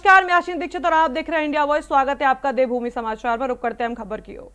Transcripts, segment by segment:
नमस्कार, मैं आशीष दीक्षित और आप देख रहे हैं इंडिया वॉइस। स्वागत है आपका देवभूमि समाचार पर। रुक करते हैं हम खबर की ओर।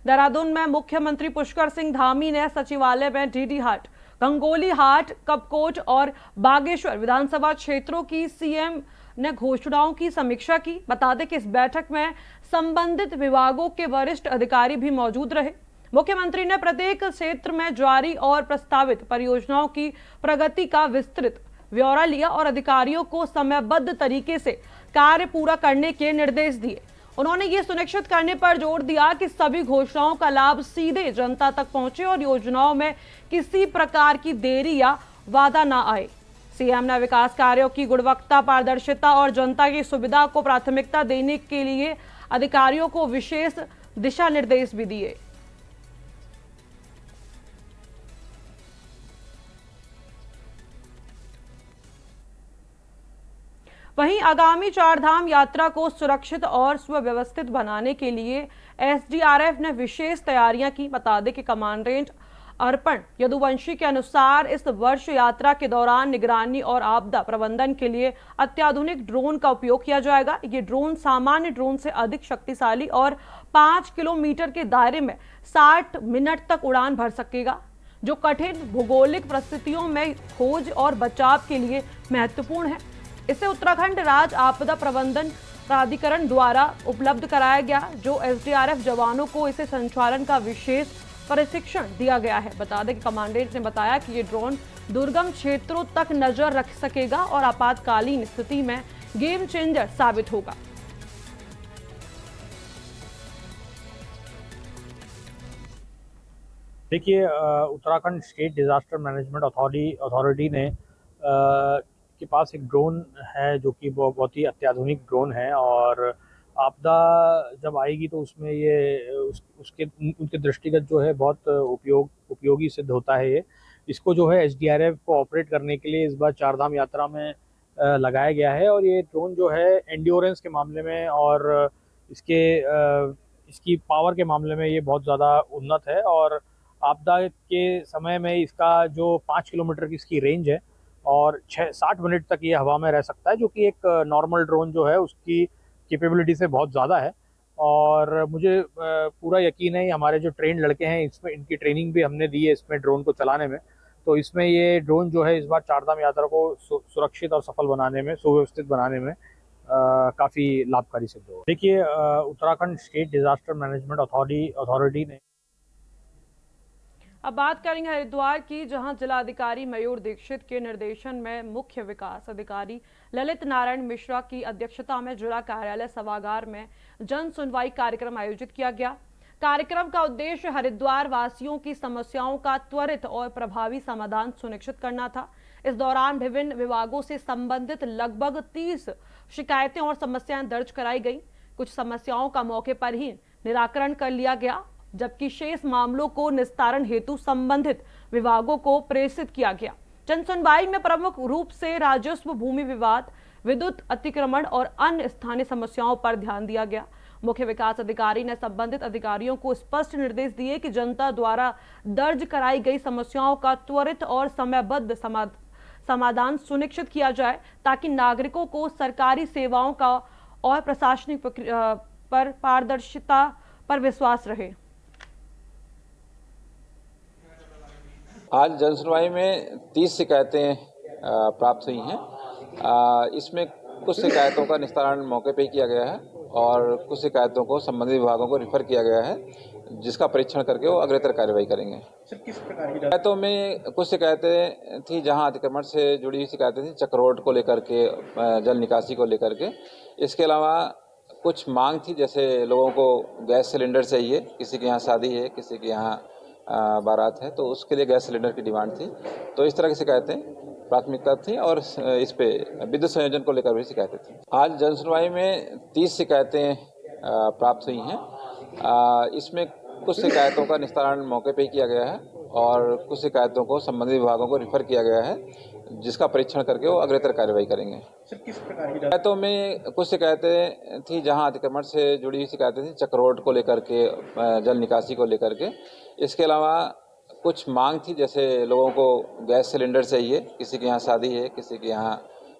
देहरादून में मुख्यमंत्री पुष्कर सिंह धामी ने सचिवालय में डीडी हाट, गंगोली हाट, कपकोट और बागेश्वर विधानसभा क्षेत्रों की सीएम ने घोषणाओं की समीक्षा की। बता दें कि इस बैठक में संबंधित विभागों के वरिष्ठ अधिकारी भी मौजूद रहे। मुख्यमंत्री ने प्रत्येक क्षेत्र में जारी और प्रस्तावित परियोजनाओं की प्रगति का विस्तृत ब्यौरा लिया और अधिकारियों को समयबद्ध तरीके से कार्य पूरा करने के निर्देश दिए। उन्होंने ये सुनिश्चित करने पर जोर दिया कि सभी घोषणाओं का लाभ सीधे जनता तक पहुंचे और योजनाओं में किसी प्रकार की देरी या बाधा न आए। सीएम ने विकास कार्यों की गुणवत्ता, पारदर्शिता और जनता की सुविधा को प्राथमिकता देने के लिए अधिकारियों को विशेष दिशा निर्देश भी दिए। वहीं आगामी चारधाम यात्रा को सुरक्षित और सुव्यवस्थित बनाने के लिए एसडीआरएफ ने विशेष तैयारियां की। बता दें कि कमांडेंट अर्पण यदुवंशी के अनुसार इस वर्ष यात्रा के दौरान निगरानी और आपदा प्रबंधन के लिए अत्याधुनिक ड्रोन का उपयोग किया जाएगा। ये ड्रोन सामान्य ड्रोन से अधिक शक्तिशाली और 5 किलोमीटर के दायरे में 60 मिनट तक उड़ान भर सकेगा, जो कठिन भौगोलिक परिस्थितियों में खोज और बचाव के लिए महत्वपूर्ण है। इसे उत्तराखंड राज्य आपदा प्रबंधन प्राधिकरण द्वारा उपलब्ध कराया गया, जो एसडीआरएफ जवानों को इसे संचालन का विशेष प्रशिक्षण दिया गया है। बता दें कि कमांडेंट ने बताया कि ये ड्रोन दुर्गम क्षेत्रों तक नजर रख सकेगा और आपातकालीन स्थिति में गेम चेंजर साबित होगा। देखिए, Uttarakhand state disaster management authority ने के पास एक ड्रोन है जो कि बहुत ही अत्याधुनिक ड्रोन है, और आपदा जब आएगी तो उसमें ये उसके उनके दृष्टिगत जो है बहुत उपयोगी सिद्ध होता है। ये इसको जो है एसडीआरएफ को ऑपरेट करने के लिए इस बार चारधाम यात्रा में लगाया गया है। और ये ड्रोन जो है एंड्योरेंस के मामले में और इसकी पावर के मामले में ये बहुत ज़्यादा उन्नत है। और आपदा के समय में इसका जो 5 किलोमीटर की इसकी रेंज है और 60 मिनट तक ये हवा में रह सकता है, जो कि एक नॉर्मल ड्रोन जो है उसकी कैपेबिलिटी से बहुत ज़्यादा है। और मुझे पूरा यकीन है, हमारे जो ट्रेन लड़के हैं इसमें इनकी ट्रेनिंग भी हमने दी है इसमें ड्रोन को चलाने में, तो इसमें ये ड्रोन जो है इस बार चारधाम यात्रा को सुरक्षित और सफल बनाने में, सुव्यवस्थित बनाने में काफ़ी लाभकारी सिद्ध होगा। देखिए, Uttarakhand state disaster management authority ने अब बात करेंगे हरिद्वार की, जहां जिलाधिकारी मयूर दीक्षित के निर्देशन में मुख्य विकास अधिकारी ललित नारायण मिश्रा की अध्यक्षता में जिला कार्यालय सभागार में जन सुनवाई कार्यक्रम आयोजित किया गया। कार्यक्रम का उद्देश्य हरिद्वार वासियों की समस्याओं का त्वरित और प्रभावी समाधान सुनिश्चित करना था। इस दौरान विभिन्न विभागों से संबंधित लगभग 30 शिकायतें और समस्याएं दर्ज कराई गई। कुछ समस्याओं का मौके पर ही निराकरण कर लिया गया, जबकि शेष मामलों को निस्तारण हेतु संबंधित विभागों को प्रेषित किया गया। जन सुनवाई में प्रमुख रूप से राजस्व, भूमि विवाद, विद्युत अतिक्रमण और अन्य स्थानीय समस्याओं पर ध्यान दिया गया। मुख्य विकास अधिकारी ने संबंधित अधिकारियों को स्पष्ट निर्देश दिए कि जनता द्वारा दर्ज कराई गई समस्याओं का त्वरित और समयबद्ध समाधान सुनिश्चित किया जाए, ताकि नागरिकों को सरकारी सेवाओं का और प्रशासनिक पर पारदर्शिता पर विश्वास रहे। आज जन सुनवाई में 30 शिकायतें प्राप्त हुई हैं। इसमें कुछ शिकायतों का निस्तारण मौके पे ही किया गया है और कुछ शिकायतों को संबंधित विभागों को रिफर किया गया है, जिसका परीक्षण करके वो अग्रेतर कार्रवाई करेंगे। सर, किस प्रकार की शिकायतों में कुछ शिकायतें थी जहां अतिक्रमण से जुड़ी हुई शिकायतें थी, चक्रोड को लेकर के, जल निकासी को लेकर के। इसके अलावा कुछ मांग थी, जैसे लोगों को गैस सिलेंडर चाहिए, किसी के यहाँ शादी है, किसी के यहाँ बारात है, तो उसके लिए गैस सिलेंडर की डिमांड थी। तो इस तरह की शिकायतें प्राथमिकता थी और इस पे विद्युत संयोजन को लेकर भी शिकायतें थी। आज जन सुनवाई में 30 शिकायतें प्राप्त हुई हैं। इसमें कुछ शिकायतों का निस्तारण मौके पे ही किया गया है और कुछ शिकायतों को संबंधित विभागों को रिफर किया गया है, जिसका परीक्षण करके वो अग्रेतर कार्रवाई करेंगे। सर, किस प्रकार की शिकायतों में कुछ शिकायतें थी जहां अतिक्रमण से जुड़ी हुई शिकायतें थी, चक्रोड को लेकर के, जल निकासी को लेकर के। इसके अलावा कुछ मांग थी, जैसे लोगों को गैस सिलेंडर चाहिए, किसी के यहाँ शादी है, किसी के यहाँ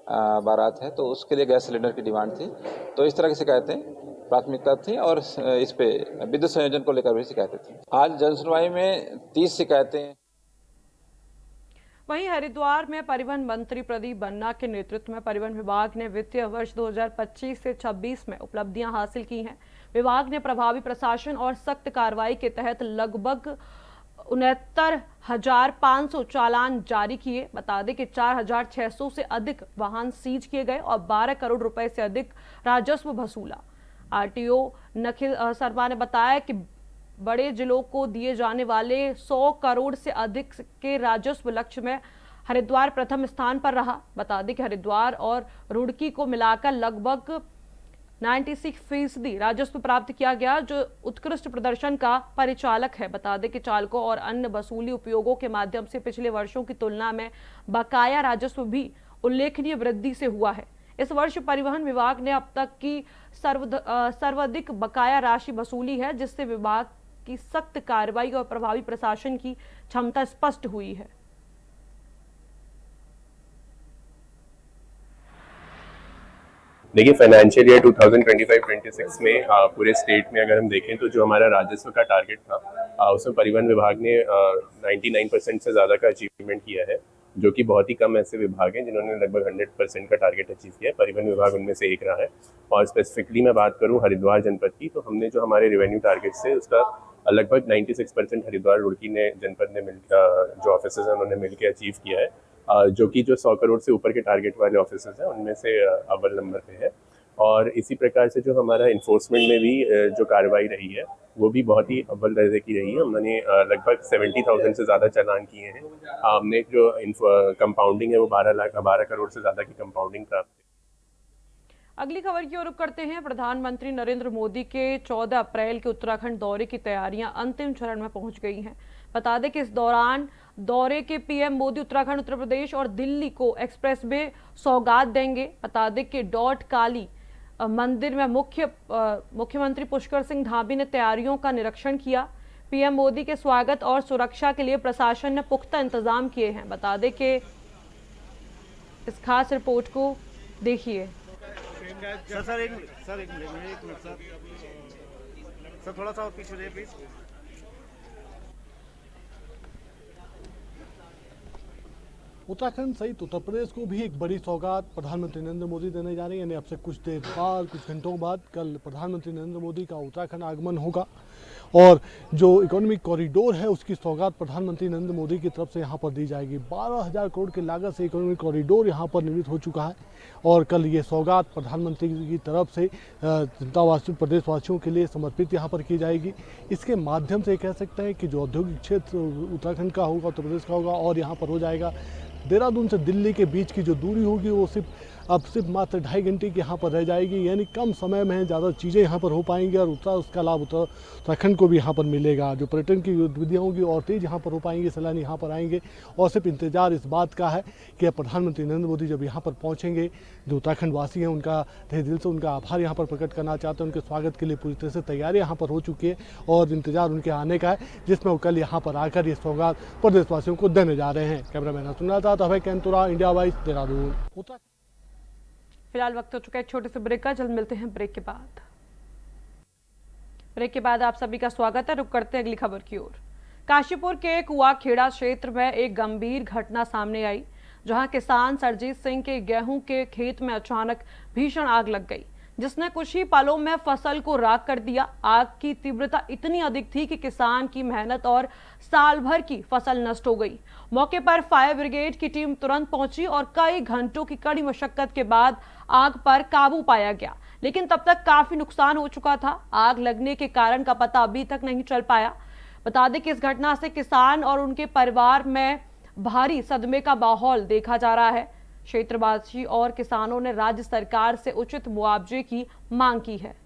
बारात है, तो उसके लिए गैस सिलेंडर की डिमांड थी। तो इस तरह की शिकायतें प्राथमिकता थी और इस पे विद्युत संयोजन को लेकर भी शिकायतें थी। आज जन सुनवाई में 30 शिकायतें। वहीं हरिद्वार में परिवहन मंत्री प्रदीप बन्ना के नेतृत्व में परिवहन विभाग ने वित्तीय वर्ष 2025 से 26 में उपलब्धियां हासिल की हैं। विभाग ने प्रभावी प्रशासन और सख्त कार्रवाई के तहत लगभग 69,500 चालान जारी किए। बता दें कि 4,600 से अधिक वाहन सीज किए गए और 12 करोड़ रुपए से अधिक राजस्व वसूला। आरटीओ निखिल शर्मा ने बताया कि बड़े जिलों को दिए जाने वाले 100 करोड़ से अधिक के राजस्व लक्ष्य में हरिद्वार प्रथम स्थान पर रहा। बता दें कि हरिद्वार और रुड़की को मिलाकर लगभग 96% राजस्व प्राप्त किया गया, जो उत्कृष्ट प्रदर्शन का परिचालक है। बता दें कि चालकों और अन्य वसूली उपयोगों के माध्यम से पिछले वर्षों की तुलना में बकाया राजस्व भी उल्लेखनीय वृद्धि से हुआ है। इस वर्ष परिवहन विभाग ने अब तक की सर्वाधिक बकाया राशि वसूली है, जिससे विभाग की सख्त कार्रवाई और प्रभावी प्रशासन की क्षमता स्पष्ट हुई है। देखिए, फाइनेंशियल ईयर 2025-26 में पूरे स्टेट में अगर हम देखें तो जो हमारा राजस्व का टारगेट था उसमें परिवहन विभाग ने 99% से ज़्यादा का अचीवमेंट किया है, जो कि बहुत ही कम ऐसे विभाग हैं जिन्होंने लगभग 100% का टारगेट अचीव किया है। परिवहन विभाग उनमें से एक रहा है। और स्पेसिफिकली मैं बात करूँ हरिद्वार जनपद की, तो हमने जो हमारे रेवेन्यू टारगेट्स है उसका लगभग 96% हरिद्वार रुड़की ने जनपद ने जो ऑफिसर्स हैं उन्होंने मिलकर अचीव किया है, जो कि जो 100 करोड़ से ऊपर के टारगेट वाले ऑफिसर्स हैं उनमें से अव्वल नंबर पे है। और इसी प्रकार से जो हमारा इन्फोर्समेंट में भी जो कार्रवाई रही है वो भी बहुत ही अव्वल दर्जे की रही है। हमने लगभग 70,000 से ज़्यादा चालान किए हैं। हमने जो कंपाउंडिंग है वो 12 करोड़ से ज़्यादा की कंपाउंडिंग प्राप्त है। अगली खबर की ओर रुख करते हैं। प्रधानमंत्री नरेंद्र मोदी के 14 अप्रैल के उत्तराखंड दौरे की तैयारियां अंतिम चरण में पहुंच गई हैं। बता दें कि इस दौरान दौरे के पीएम मोदी उत्तराखंड, उत्तर प्रदेश और दिल्ली को एक्सप्रेस वे सौगात देंगे। बता दें कि डॉट काली मंदिर में मुख्यमंत्री पुष्कर सिंह धामी ने तैयारियों का निरीक्षण किया। पीएम मोदी के स्वागत और सुरक्षा के लिए प्रशासन ने पुख्ता इंतजाम किए हैं। बता दें कि इस खास रिपोर्ट को देखिए। सर एक मिनट सर थोड़ा सा और पीछे रहिए प्लीज। उत्तराखंड सहित उत्तर प्रदेश को भी एक बड़ी सौगात प्रधानमंत्री नरेंद्र मोदी देने जा रहे हैं। यानी अब से कुछ देर बाद, कुछ घंटों बाद कल प्रधानमंत्री नरेंद्र मोदी का उत्तराखंड आगमन होगा और जो इकोनॉमिक कॉरिडोर है उसकी सौगात प्रधानमंत्री नरेंद्र मोदी की तरफ से यहाँ पर दी जाएगी। 12,000 करोड़ की लागत से इकोनॉमिक कॉरिडोर यहाँ पर निर्मित हो चुका है और कल ये सौगात प्रधानमंत्री की तरफ से जनतावासियों, प्रदेशवासियों के लिए समर्पित यहाँ पर की जाएगी। इसके माध्यम से कह सकते हैं कि जो औद्योगिक क्षेत्र उत्तराखंड का होगा, उत्तर प्रदेश का होगा और यहाँ पर हो जाएगा। देहरादून से दिल्ली के बीच की जो दूरी होगी वो सिर्फ मात्र 2.5 घंटे की यहाँ पर रह जाएगी। यानी कम समय में ज़्यादा चीज़ें यहाँ पर हो पाएंगी और उसका लाभ उत्तराखंड को भी यहाँ पर मिलेगा। जो पर्यटन की गतिविधियाँ होंगी और तेज़ यहाँ पर हो पाएंगी, सैलानी यहाँ पर आएंगे और सिर्फ इंतजार इस बात का है कि प्रधानमंत्री नरेंद्र मोदी जब यहाँ पर पहुँचेंगे, जो उत्तराखंड वासी हैं उनका तहे दिल से उनका आभार यहाँ पर प्रकट करना चाहते हैं। उनके स्वागत के लिए पूरी तरह से तैयारी यहाँ पर हो चुकी है और इंतजार उनके आने का है, जिसमें वो कल यहाँ पर आकर ये सौगात प्रदेशवासियों को देने जा रहे हैं। कैमरामैन सुनना था अभय कैंतुरा, इंडिया वाइज, देहरादून। फिलहाल वक्त हो चुका है एक छोटे से ब्रेक का। जल्द मिलते हैं ब्रेक के बाद आप सभी का स्वागत है। रुक करते हैं अगली खबर की ओर। काशीपुर के कुआखेड़ा क्षेत्र में एक गंभीर घटना सामने आई, जहां किसान सरजीत सिंह के गेहूं के खेत में अचानक भीषण आग लग गई, जिसने कुछ ही पलों में फसल को राख कर दिया। आग की तीव्रता इतनी अधिक थी कि किसान की मेहनत और साल भर की फसल नष्ट हो गई। मौके पर फायर ब्रिगेड की टीम तुरंत पहुंची और कई घंटों की कड़ी मशक्कत के बाद आग पर काबू पाया गया, लेकिन तब तक काफी नुकसान हो चुका था। आग लगने के कारण का पता अभी तक नहीं चल पाया। बता दें कि इस घटना से किसान और उनके परिवार में भारी सदमे का माहौल देखा जा रहा है। क्षेत्रवासी और किसानों ने राज्य सरकार से उचित मुआवजे की मांग की है।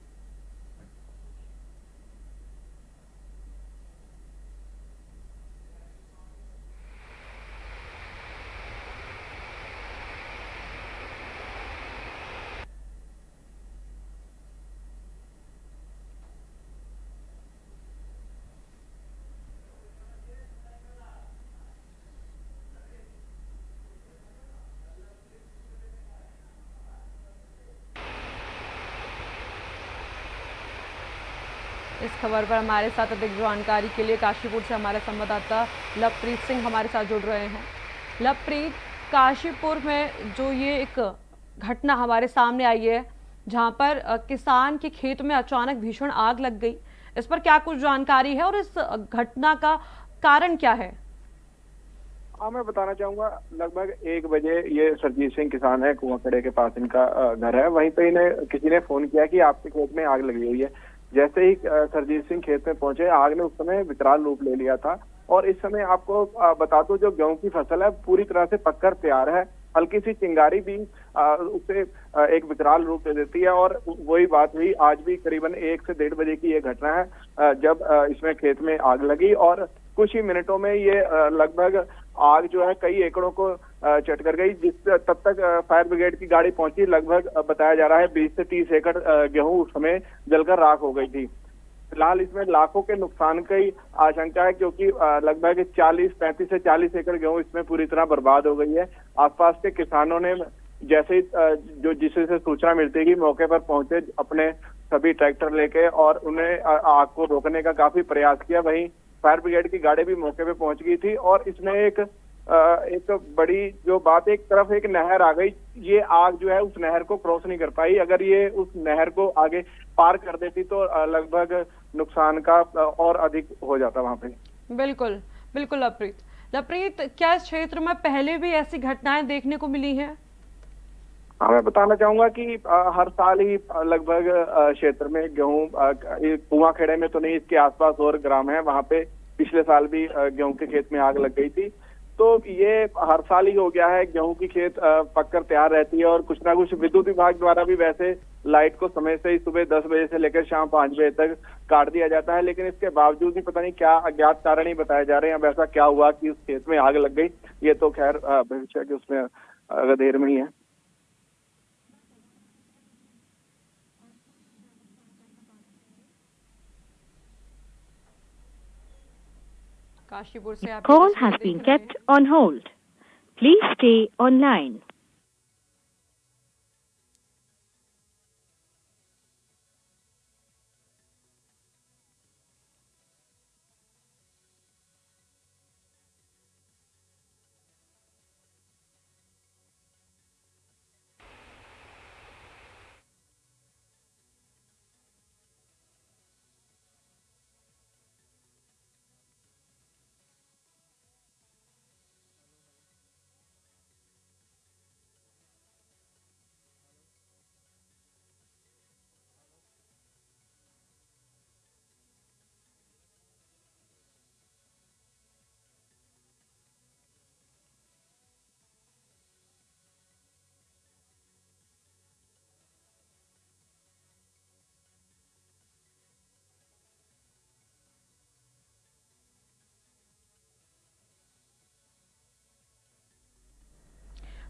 इस खबर पर हमारे साथ अधिक जानकारी के लिए काशीपुर से हमारे संवाददाता लवप्रीत सिंह हमारे साथ जुड़ रहे हैं। लवप्रीत, काशीपुर में जो ये एक घटना हमारे सामने आई है जहां पर किसान के खेत में अचानक भीषण आग लग गई, इस पर क्या कुछ जानकारी है और इस घटना का कारण क्या है? हाँ, मैं बताना चाहूंगा लगभग 1 बजे ये सरजीत सिंह किसान है, कुआंकड़े के पास इनका घर है। वहीं पे इन्हें किसी ने फोन किया कि आपके खेत में आग लगी हुई है। जैसे ही सरजीत सिंह खेत में पहुंचे, आग ने उस समय विकराल रूप ले लिया था। और इस समय आपको बता दूं, जो गेहूं की फसल है पूरी तरह से पककर तैयार है। हल्की सी चिंगारी भी उसे एक विकराल रूप दे देती है। और वही बात हुई आज भी करीबन 1 से 1:30 बजे की ये घटना है जब इसमें खेत में आग लगी। और कुछ ही मिनटों में ये लगभग आग जो है कई एकड़ों को चट कर गई। तब तक फायर ब्रिगेड की गाड़ी पहुंची। लगभग बताया जा रहा है 20 से 30 एकड़ गेहूं उस समय जलकर राख हो गई थी। फिलहाल इसमें लाखों के नुकसान की आशंका है, क्योंकि लगभग 35 से 40 एकड़ गेहूं इसमें पूरी तरह बर्बाद हो गई है। आसपास के किसानों ने जैसे ही जिससे सूचना मिलती है मौके पर पहुंचे, अपने सभी ट्रैक्टर लेके और उन्हें आग को रोकने का काफी प्रयास किया। वहीं फायर ब्रिगेड की गाड़ी भी मौके पे पहुंच गई थी। और इसमें एक बड़ी जो बात, एक तरफ एक नहर आ गई, ये आग जो है उस नहर को क्रॉस नहीं कर पाई। अगर ये उस नहर को आगे पार कर देती तो लगभग नुकसान का और अधिक हो जाता वहां पे। बिल्कुल बिल्कुल लवप्रीत, क्या इस क्षेत्र में पहले भी ऐसी घटनाएं देखने को मिली हैं? हाँ, मैं बताना चाहूंगा कि हर साल ही लगभग क्षेत्र में गेहूं, कुआंखेड़े में तो नहीं, इसके आसपास और ग्राम है, वहां पे पिछले साल भी गेहूं के खेत में आग लग गई थी। तो ये हर साल ही हो गया है, गेहूं की खेत पककर तैयार रहती है। और कुछ ना कुछ विद्युत विभाग द्वारा भी वैसे लाइट को समय से ही सुबह 10 बजे से लेकर शाम 5 बजे तक काट दिया जाता है, लेकिन इसके बावजूद भी पता नहीं क्या अज्ञात कारण ही बताए जा रहे हैं। अब ऐसा क्या हुआ कि उस खेत में आग लग गई, ये तो खैर भविष्य के उसमें देर में ही है। काशीपुर से आप Call has been kept on hold. Please stay online.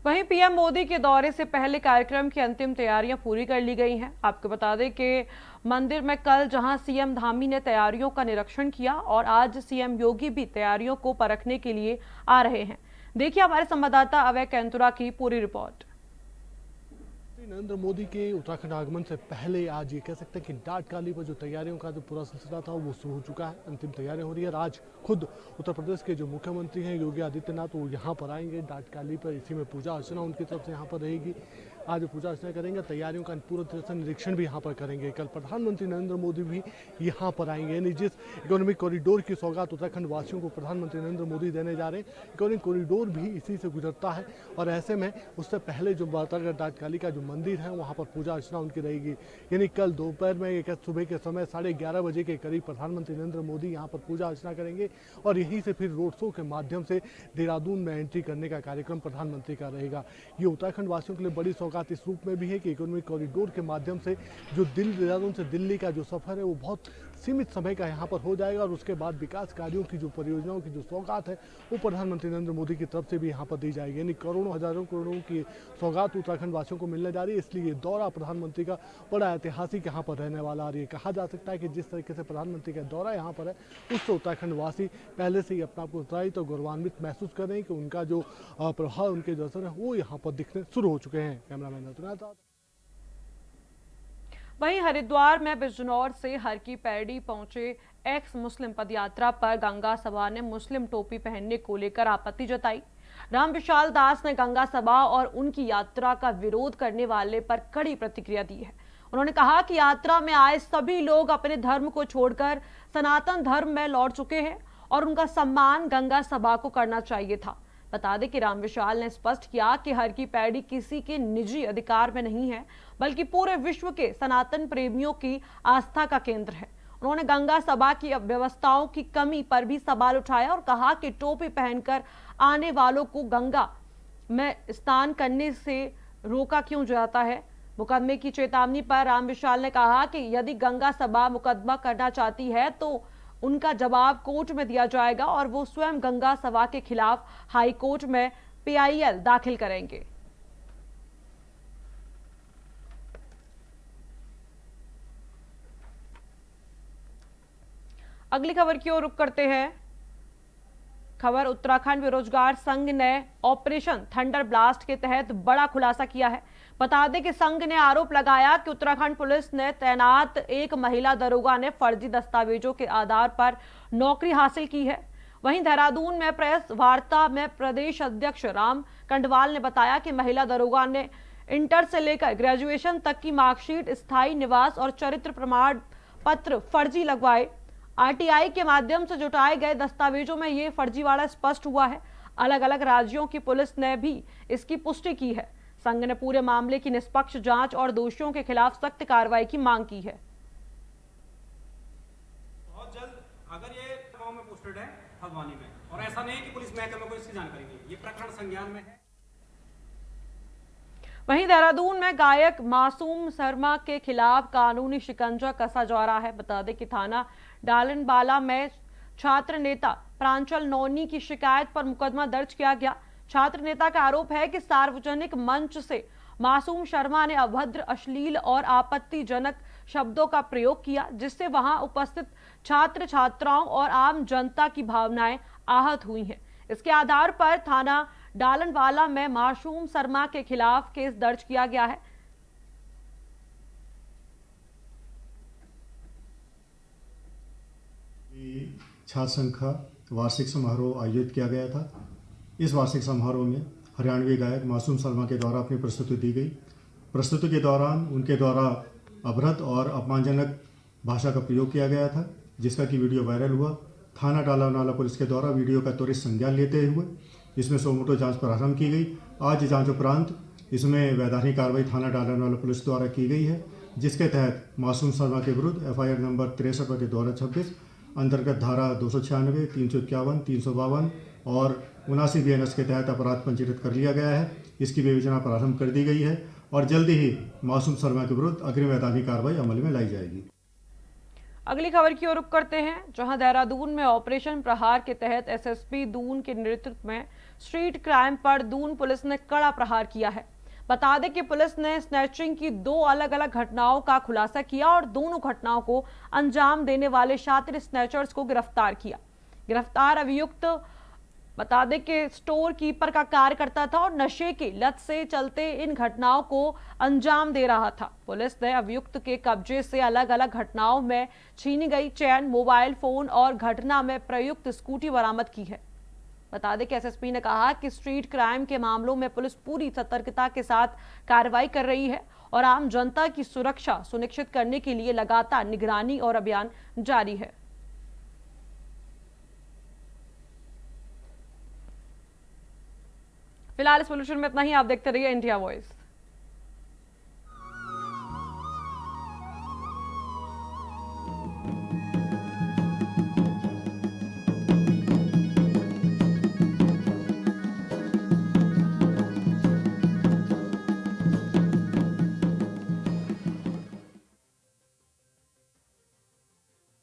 वहीं पीएम मोदी के दौरे से पहले कार्यक्रम की अंतिम तैयारियां पूरी कर ली गई हैं। आपको बता दें कि मंदिर में कल जहां सीएम धामी ने तैयारियों का निरीक्षण किया और आज सीएम योगी भी तैयारियों को परखने के लिए आ रहे हैं। देखिए हमारे संवाददाता अवय कैंतुरा की पूरी रिपोर्ट। नरेंद्र मोदी के उत्तराखंड आगमन से पहले आज ये कह सकते हैं कि डाटकाली पर जो तैयारियों का जो पूरा सिलसिला था वो शुरू हो चुका है। अंतिम तैयारियां हो रही है। आज खुद उत्तर प्रदेश के जो मुख्यमंत्री हैं योगी आदित्यनाथ, वो यहाँ पर आएंगे डाटकाली पर। इसी में पूजा अर्चना उनकी तरफ से यहाँ पर रहेगी। आज पूजा अर्चना करेंगे, तैयारियों का पूरा तरह से निरीक्षण भी यहाँ पर करेंगे। कल प्रधानमंत्री नरेंद्र मोदी भी यहाँ पर आएंगे। यानी जिस इकोनॉमिक कॉरिडोर की सौगात उत्तराखंड वासियों को प्रधानमंत्री नरेंद्र मोदी देने जा रहे हैं, इकोनॉमिक कॉरिडोर भी इसी से गुजरता है। और ऐसे में उससे पहले जो बातागढ़ डाटकाली का जो मंदिर है वहाँ पर पूजा अर्चना उनकी रहेगी। यानी कल दोपहर में सुबह के समय 11:30 बजे के करीब प्रधानमंत्री नरेंद्र मोदी यहाँ पर पूजा अर्चना करेंगे और यहीं से फिर रोड शो के माध्यम से देहरादून में एंट्री करने का कार्यक्रम प्रधानमंत्री का रहेगा। ये उत्तराखंड वासियों के लिए बड़ी सौगात इस रूप में भी है कि इकोनॉमिक कॉरिडोर के माध्यम से जो देहरादून से दिल्ली का जो सफर है वो बहुत सीमित समय का यहाँ पर हो जाएगा। और उसके बाद विकास कार्यों की जो परियोजनाओं की जो सौगात है वो प्रधानमंत्री नरेंद्र मोदी की तरफ से भी यहाँ पर दी जाएगी। यानी करोड़ों हजारों करोड़ों की सौगात उत्तराखंड वासियों को मिलने जा रही है। इसलिए ये दौरा प्रधानमंत्री का बड़ा ऐतिहासिक यहाँ पर रहने वाला। और ये कहा जा सकता है कि जिस तरीके से प्रधानमंत्री का दौरा यहाँ पर है उससे उत्तराखंड वासी पहले से ही अपने आप को उत्साहित और गौरवान्वित महसूस कर रहे हैं कि उनका जो प्रभाव, उनके जो असर है वो यहाँ पर दिखने शुरू हो चुके हैं। कैमरामैन वहीं हरिद्वार में बिजनौर से हर की पैड़ी पहुंचे एक्स मुस्लिम पदयात्रा पर गंगा सभा ने मुस्लिम टोपी पहनने को लेकर आपत्ति जताई। रामविशाल दास ने गंगा सभा और उनकी यात्रा का विरोध करने वाले पर कड़ी प्रतिक्रिया दी है। उन्होंने कहा कि यात्रा में आए सभी लोग अपने धर्म को छोड़कर सनातन धर्म में लौट चुके हैं और उनका सम्मान गंगा सभा को करना चाहिए था। बता दें कि रामविशाल ने स्पष्ट किया कि हर की पैड़ी किसी के निजी अधिकार में नहीं है, बल्कि पूरे विश्व के सनातन प्रेमियों की आस्था का केंद्र है। उन्होंने गंगा सभा की व्यवस्थाओं की कमी पर भी सवाल उठाया और कहा कि टोपी पहनकर आने वालों को गंगा में स्नान करने से रोका क्यों जाता है। मुकदमे की चेतावनी पर रामविशाल ने कहा कि यदि गंगा सभा मुकदमा करना चाहती है तो उनका जवाब कोर्ट में दिया जाएगा और वो स्वयं गंगा सभा के खिलाफ हाई कोर्ट में PIL दाखिल करेंगे। अगली खबर की ओर रुख करते हैं। खबर उत्तराखंड बेरोजगार संघ ने ऑपरेशन थंडर ब्लास्ट के तहत बड़ा खुलासा किया है। बता दें कि संघ ने आरोप लगाया कि उत्तराखंड पुलिस ने तैनात एक महिला दरोगा ने फर्जी दस्तावेजों के आधार पर नौकरी हासिल की है। वहीं देहरादून में प्रेस वार्ता में प्रदेश अध्यक्ष राम कंडवाल ने बताया कि महिला दरोगा ने इंटर से लेकर ग्रेजुएशन तक की मार्कशीट, स्थायी निवास और चरित्र प्रमाण पत्र फर्जी लगवाए। RTI के माध्यम से जुटाए गए दस्तावेजों में ये फर्जीवाड़ा स्पष्ट हुआ है। अलग अलग राज्यों की पुलिस ने भी इसकी पुष्टि की है। संघ ने पूरे मामले की निष्पक्ष जांच और दोषियों के खिलाफ सख्त कार्रवाई की मांग की है। बहुत जल्द अगर ये गांव में पोस्टेड है हल्द्वानी में, और ऐसा नहीं है कि पुलिस महकमे को इसकी जानकारी नहीं है, ये प्रकरण संज्ञान में है। वहीं देहरादून में गायक मासूम शर्मा के खिलाफ कानूनी शिकंजा कसा जा रहा है। बता दें कि थाना डालनवाला में छात्र नेता प्रांचल नौनी की शिकायत पर मुकदमा दर्ज किया गया। छात्र नेता का आरोप है कि सार्वजनिक मंच से मासूम शर्मा ने अभद्र, अश्लील और आपत्तिजनक शब्दों का प्रयोग किया, जिससे वहां उपस्थित छात्र छात्राओं और आम जनता की भावनाएं आहत हुई हैं। इसके आधार पर थाना डालनवाला में मासूम शर्मा के खिलाफ केस दर्ज किया गया है। छात्र संघ का वार्षिक समारोह आयोजित किया गया था। इस वार्षिक समारोह में हरियाणवी गायक मासूम शर्मा के द्वारा अपनी प्रस्तुति दी गई। प्रस्तुति के दौरान उनके द्वारा अभद्र और अपमानजनक भाषा का प्रयोग किया गया था, जिसका कि वीडियो वायरल हुआ। थाना डालनवाला पुलिस के द्वारा वीडियो का त्वरित संज्ञान लेते हुए इसमें सुमोटो जांच प्रारंभ की गई। आज जांच उपरांत इसमें वैधानिक कार्रवाई थाना डालनवाला पुलिस द्वारा की गई है, जिसके तहत मासूम शर्मा के विरुद्ध FIR नंबर 63/2026 अंतर्गत धारा 296, 351, 352 और 79 BNS के तहत अपराध पंजीकृत कर लिया गया है। इसकी विवेचना प्रारंभ कर दी गई है और जल्द ही मासूम शर्मा के विरुद्ध अग्रिम वैधानिक कार्रवाई अमल में लाई जाएगी। अगली खबर की ओर रुख करते हैं, जहां देहरादून में ऑपरेशन प्रहार के तहत SSP दून के नेतृत्व में स्ट्रीट क्राइम पर दून पुलिस ने कड़ा प्रहार किया है। बता दें कि पुलिस ने स्नैचिंग की 2 अलग अलग घटनाओं का खुलासा किया और दोनों घटनाओं को अंजाम देने वाले शातिर स्नैचर्स को गिरफ्तार किया। गिरफ्तार अभियुक्त बता दें कि स्टोर कीपर का कार्य करता था और नशे की लत से चलते इन घटनाओं को अंजाम दे रहा था। पुलिस ने अभियुक्त के कब्जे से अलग अलग घटनाओं में छीनी गई चैन, मोबाइल फोन और घटना में प्रयुक्त स्कूटी बरामद की है। बता दें कि SSP ने कहा कि स्ट्रीट क्राइम के मामलों में पुलिस पूरी सतर्कता के साथ कार्रवाई कर रही है और आम जनता की सुरक्षा सुनिश्चित करने के लिए लगातार निगरानी और अभियान जारी है। फिलहाल इस बुलेटिन में इतना ही। आप देखते रहिए इंडिया वॉइस।